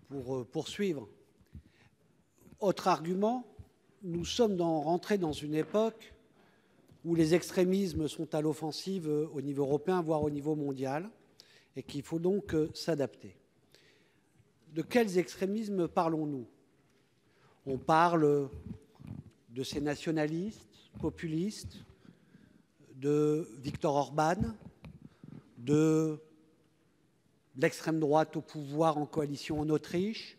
pour poursuivre. Autre argument, nous sommes rentrés dans une époque où les extrémismes sont à l'offensive au niveau européen, voire au niveau mondial, et qu'il faut donc s'adapter. De quels extrémismes parlons-nous? On parle de ces nationalistes, populistes, de Viktor Orban, de l'extrême droite au pouvoir en coalition en Autriche,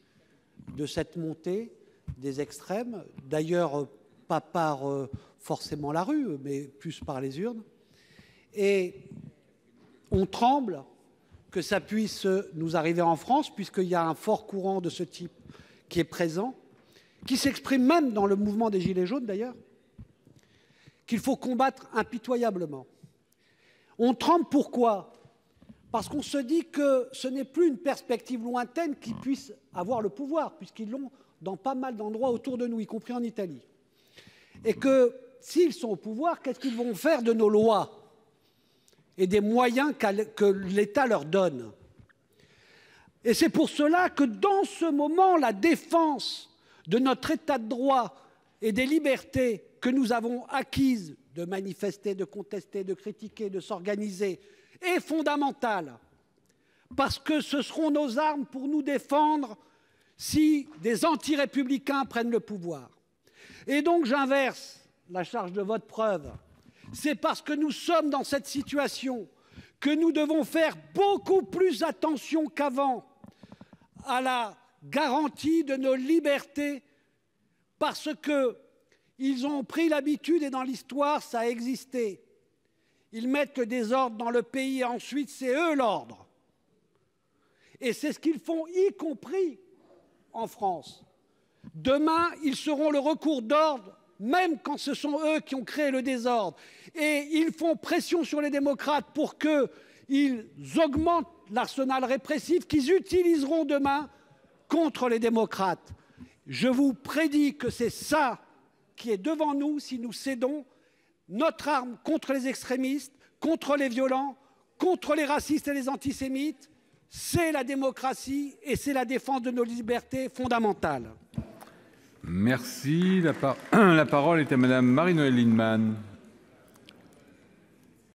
de cette montée des extrêmes, d'ailleurs pas par forcément la rue, mais plus par les urnes. Et on tremble que ça puisse nous arriver en France, puisqu'il y a un fort courant de ce type qui est présent, qui s'exprime même dans le mouvement des Gilets jaunes d'ailleurs, qu'il faut combattre impitoyablement. On tremble pourquoi? Parce qu'on se dit que ce n'est plus une perspective lointaine qu'ils puissent avoir le pouvoir, puisqu'ils l'ont dans pas mal d'endroits autour de nous, y compris en Italie. Et que s'ils sont au pouvoir, qu'est-ce qu'ils vont faire de nos lois et des moyens que l'État leur donne? Et c'est pour cela que dans ce moment, la défense de notre État de droit et des libertés que nous avons acquises de manifester, de contester, de critiquer, de s'organiser, est fondamentale. Parce que ce seront nos armes pour nous défendre si des anti-républicains prennent le pouvoir. Et donc j'inverse la charge de votre preuve. C'est parce que nous sommes dans cette situation que nous devons faire beaucoup plus attention qu'avant à la garantie de nos libertés, parce qu'ils ont pris l'habitude, et dans l'histoire ça a existé, ils mettent le désordre dans le pays et ensuite c'est eux l'ordre. Et c'est ce qu'ils font, y compris en France. Demain, ils seront le recours d'ordre, même quand ce sont eux qui ont créé le désordre. Et ils font pression sur les démocrates pour qu'ils augmentent l'arsenal répressif qu'ils utiliseront demain contre les démocrates. Je vous prédis que c'est ça qui est devant nous si nous cédons. Notre arme contre les extrémistes, contre les violents, contre les racistes et les antisémites, c'est la démocratie et c'est la défense de nos libertés fondamentales. Merci. La parole est à Madame Marie-Noëlle Lienemann.